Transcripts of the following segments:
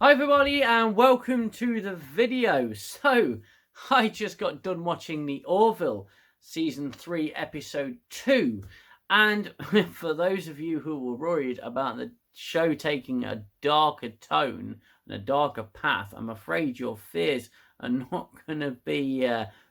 Hi everybody and welcome to the video. So, I just got done watching the Orville Season 3 Episode 2. And for those of you who were worried about the show taking a darker tone and a darker path, I'm afraid your fears are not going to be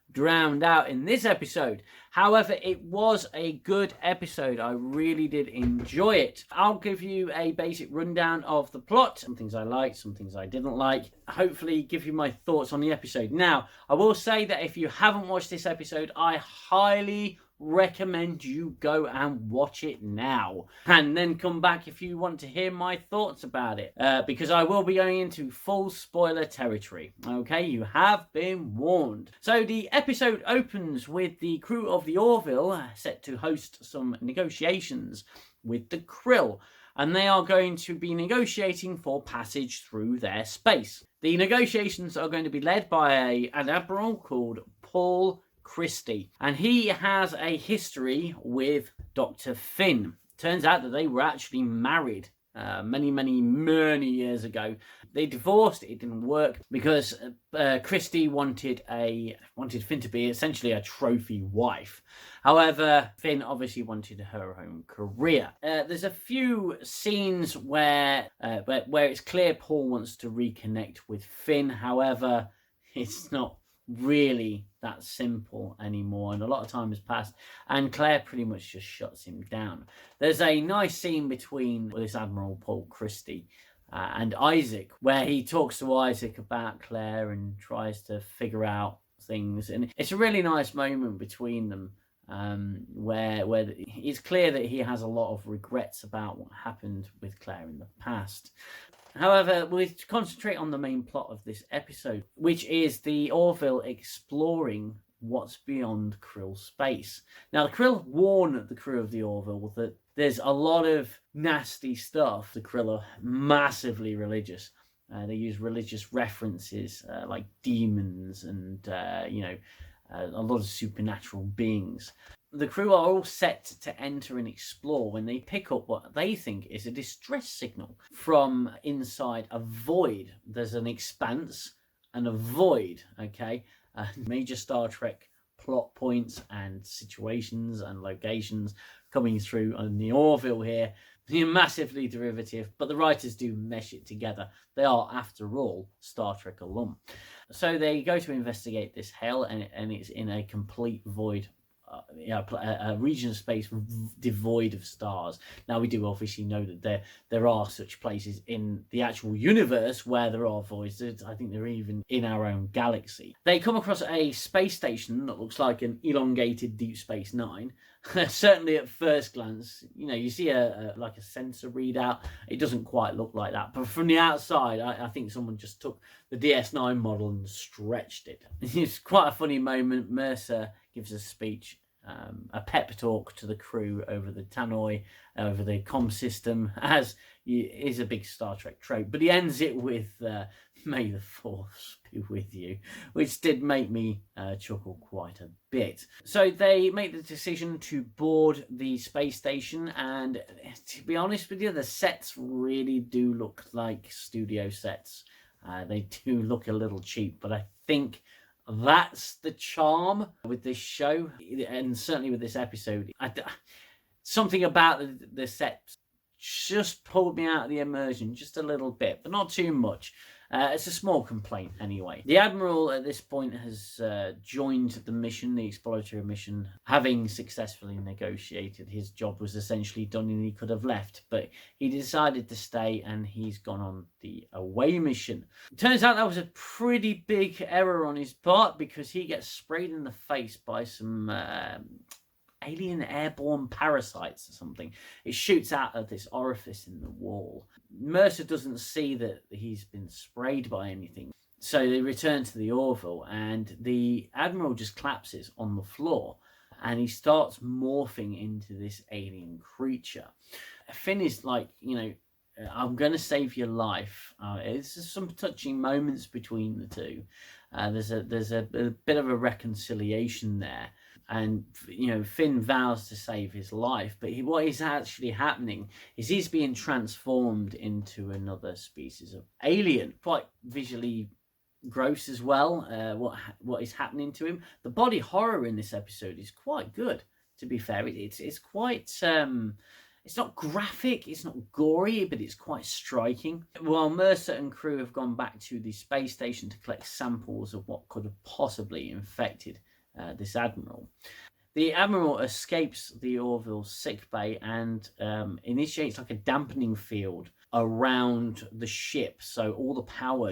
drowned out in this episode. However, it was a good episode. I really did enjoy it. I'll give you a basic rundown of the plot, some things I liked, some things I didn't like, hopefully give you my thoughts on the episode. Now, I will say that if you haven't watched this episode, I highly recommend you go and watch it now and then come back if you want to hear my thoughts about it, because I will be going into full spoiler territory. Okay, you have been warned. So the episode opens with the crew of the Orville set to host some negotiations with the Krill, and they are going to be negotiating for passage through their space. The negotiations are going to be led by an admiral called Paul Christie, and he has a history with Dr. Finn. Turns out that they were actually married many years ago. They divorced. It didn't work because Christie wanted Finn to be essentially a trophy wife. However, Finn obviously wanted her own career. There's a few scenes where it's clear Paul wants to reconnect with Finn. However, it's not really that simple anymore, and a lot of time has passed and Claire pretty much just shuts him down. There's a nice scene between this Admiral Paul Christie and Isaac where he talks to Isaac about Claire and tries to figure out things, and it's a really nice moment between them, where it's clear that he has a lot of regrets about what happened with Claire in the past. However, we'll concentrate on the main plot of this episode, which is the Orville exploring what's beyond Krill space. Now, the Krill warn the crew of the Orville that there's a lot of nasty stuff. The Krill are massively religious. They use religious references like demons and, a lot of supernatural beings. The crew are all set to enter and explore when they pick up what they think is a distress signal from inside a void. There's an expanse and a void, okay? Major Star Trek plot points and situations and locations coming through on the Orville here. They're massively derivative, but the writers do mesh it together. They are, after all, Star Trek alum. So they go to investigate this hell, and it's in a complete void. A region of space devoid of stars. Now, we do obviously know that there are such places in the actual universe where there are voids. I think they're even in our own galaxy. They come across a space station that looks like an elongated Deep Space Nine. Certainly at first glance, you see a sensor readout. It doesn't quite look like that, but from the outside, I think someone just took the DS9 model and stretched it. It's quite a funny moment. Mercer gives a speech, a pep talk to the crew over the tannoy, over the comm system, as is a big Star Trek trope. But he ends it with, "May the Force be with you," which did make me chuckle quite a bit. So they make the decision to board the space station, and to be honest with you, the sets really do look like studio sets. They do look a little cheap, but I think that's the charm with this show, and certainly with this episode. Something about the sets just pulled me out of the immersion just a little bit, but not too much. It's a small complaint anyway. The Admiral at this point has joined the mission, the exploratory mission, having successfully negotiated. His job was essentially done and he could have left, but he decided to stay and he's gone on the away mission. It turns out that was a pretty big error on his part, because he gets sprayed in the face by some alien airborne parasites or something. It shoots out of this orifice in the wall. Mercer doesn't see that he's been sprayed by anything, so they return to the Orville, and the Admiral just collapses on the floor and he starts morphing into this alien creature. Finn is like, I'm going to save your life. It's just some touching moments between the two. There's a bit of a reconciliation there. And Finn vows to save his life, but what is actually happening is he's being transformed into another species of alien. Quite visually gross as well. What is happening to him? The body horror in this episode is quite good. To be fair, it's quite. It's not graphic, it's not gory, but it's quite striking. While Mercer and crew have gone back to the space station to collect samples of what could have possibly infected this admiral, the admiral escapes the Orville sickbay and initiates like a dampening field around the ship, so all the power,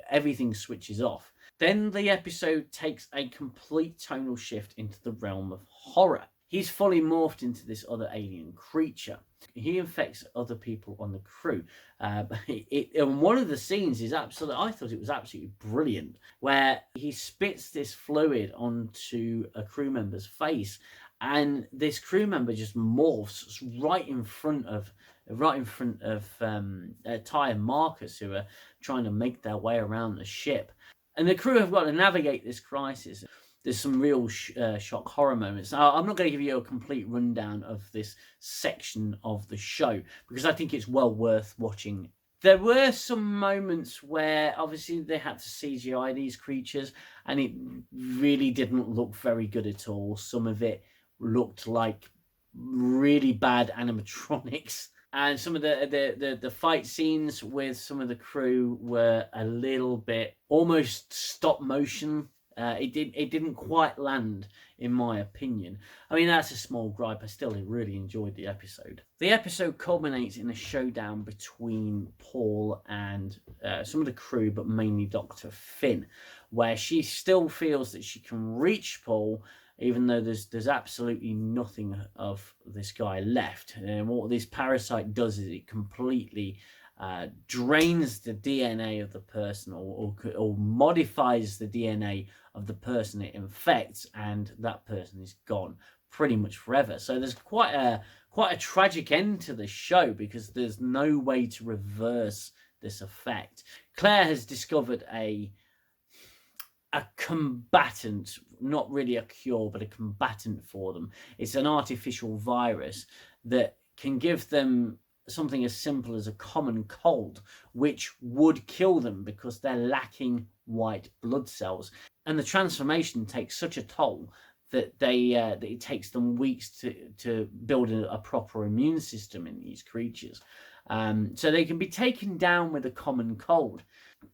everything switches off. Then the episode takes a complete tonal shift into the realm of horror. He's fully morphed into this other alien creature. He infects other people on the crew. And one of the scenes is I thought it was absolutely brilliant, where he spits this fluid onto a crew member's face, and this crew member just morphs right in front of Ty and Marcus, who are trying to make their way around the ship. And the crew have got to navigate this crisis. There's some real shock horror moments. Now, I'm not going to give you a complete rundown of this section of the show, because I think it's well worth watching. There were some moments where obviously they had to CGI these creatures, and it really didn't look very good at all. Some of it looked like really bad animatronics. And some of the fight scenes with some of the crew were a little bit almost stop motion. It didn't quite land, in my opinion. I mean, that's a small gripe. I still really enjoyed the episode. The episode culminates in a showdown between Paul and some of the crew, but mainly Dr. Finn, where she still feels that she can reach Paul, even though there's absolutely nothing of this guy left. And what this parasite does is it completely drains the DNA of the person, or modifies the DNA of the person it infects, and that person is gone pretty much forever. So there's quite a tragic end to the show, because there's no way to reverse this effect. Claire has discovered a combatant, not really a cure, but a combatant for them. It's an artificial virus that can give them something as simple as a common cold, which would kill them because they're lacking white blood cells. And the transformation takes such a toll that that it takes them weeks to build a proper immune system in these creatures. So they can be taken down with a common cold.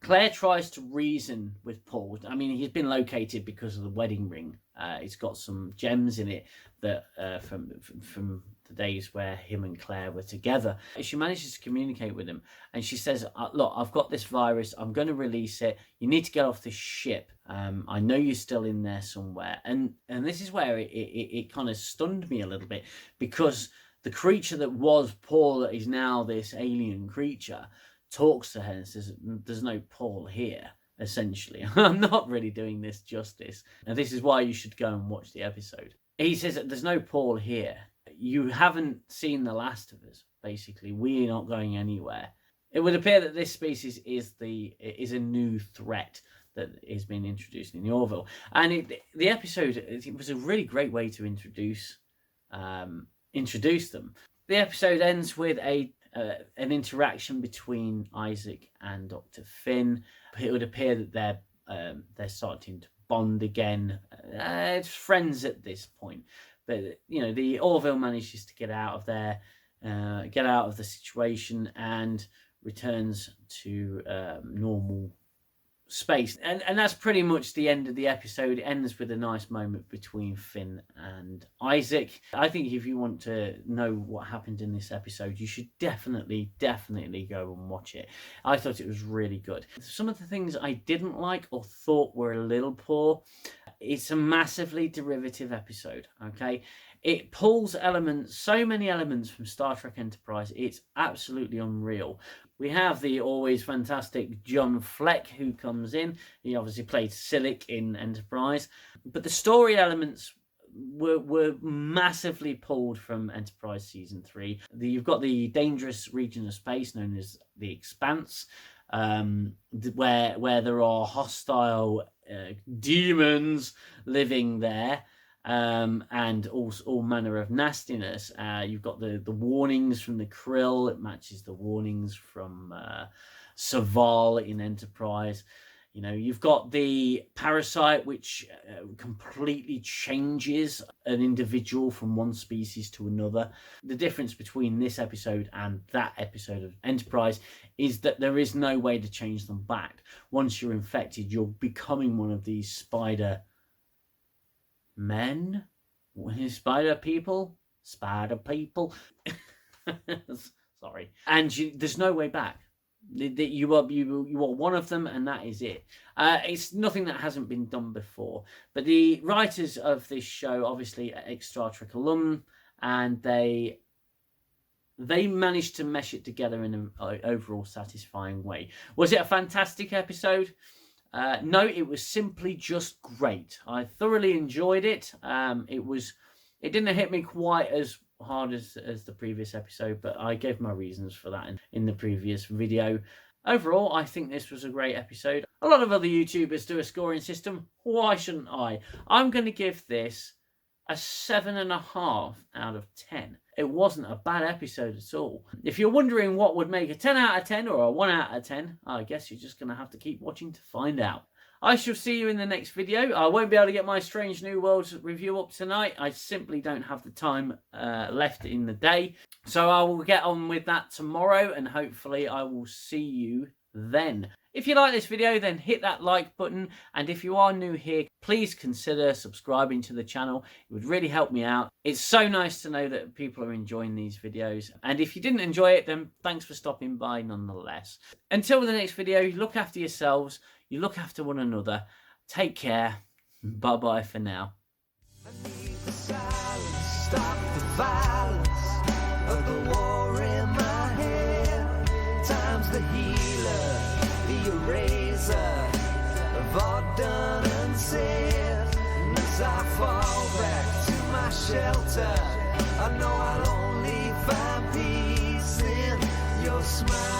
Claire tries to reason with Paul. I mean, he's been located because of the wedding ring. It's got some gems in it that from the days where him and Claire were together. She manages to communicate with him, and she says, look, I've got this virus. I'm going to release it. You need to get off this ship. I know you're still in there somewhere. And this is where it kind of stunned me a little bit, because the creature that was Paul, that is now this alien creature, talks to her and says, there's no Paul here, essentially. I'm not really doing this justice. And this is why you should go and watch the episode. He says that there's no Paul here. You haven't seen the last of us, basically. We're not going anywhere. It would appear that this species is a new threat that is being introduced in the Orville. And the episode, it was a really great way to introduce them. The episode ends with an interaction between Isaac and Dr. Finn. It would appear that they're starting to bond again. It's friends at this point, but the Orville manages to get out of the situation and returns to normal space, and that's pretty much the end of the episode. It ends with a nice moment between Finn and Isaac. I think if you want to know what happened in this episode, you should definitely go and watch it. I thought it was really good. Some of the things I didn't like or thought were a little poor. It's a massively derivative episode, okay? It pulls so many elements from Star Trek Enterprise. It's absolutely unreal. We have the always fantastic John Fleck, who comes in. He obviously played Silic in Enterprise. But the story elements were massively pulled from Enterprise Season 3. You've got the dangerous region of space known as the Expanse, where there are hostile demons living there. and all manner of nastiness. You've got the warnings from the krill. It matches the warnings from Saval in Enterprise. You know, you've got the parasite, which completely changes an individual from one species to another. The difference between this episode and that episode of Enterprise is that there is no way to change them back. Once you're infected, you're becoming one of these spider men? Spider people? Sorry. And there's no way back. You are one of them, and that is it. It's nothing that hasn't been done before. But the writers of this show, obviously, are ex-Star Trek alum, and they managed to mesh it together in an overall satisfying way. Was it a fantastic episode? No, it was simply just great. I thoroughly enjoyed it. It didn't hit me quite as hard as the previous episode, but I gave my reasons for that in the previous video. Overall, I think this was a great episode. A lot of other YouTubers do a scoring system. Why shouldn't I? I'm going to give this a 7.5 out of 10. It wasn't a bad episode at all. If you're wondering what would make a 10 out of 10 or a 1 out of 10, I guess you're just going to have to keep watching to find out. I shall see you in the next video. I won't be able to get my Strange New Worlds review up tonight. I simply don't have the time left in the day. So I will get on with that tomorrow, and hopefully I will see you then. If you like this video, then hit that like button. And if you are new here, please consider subscribing to the channel. It would really help me out. It's so nice to know that people are enjoying these videos. And if you didn't enjoy it, then thanks for stopping by nonetheless. Until the next video, look after yourselves. You look after one another. Take care. Bye-bye for now. I need the silence, stop the violence of the war in my head. Time's the healer, the eraser of all done and said. And as I fall back to my shelter, I know I'll only find peace in your smile.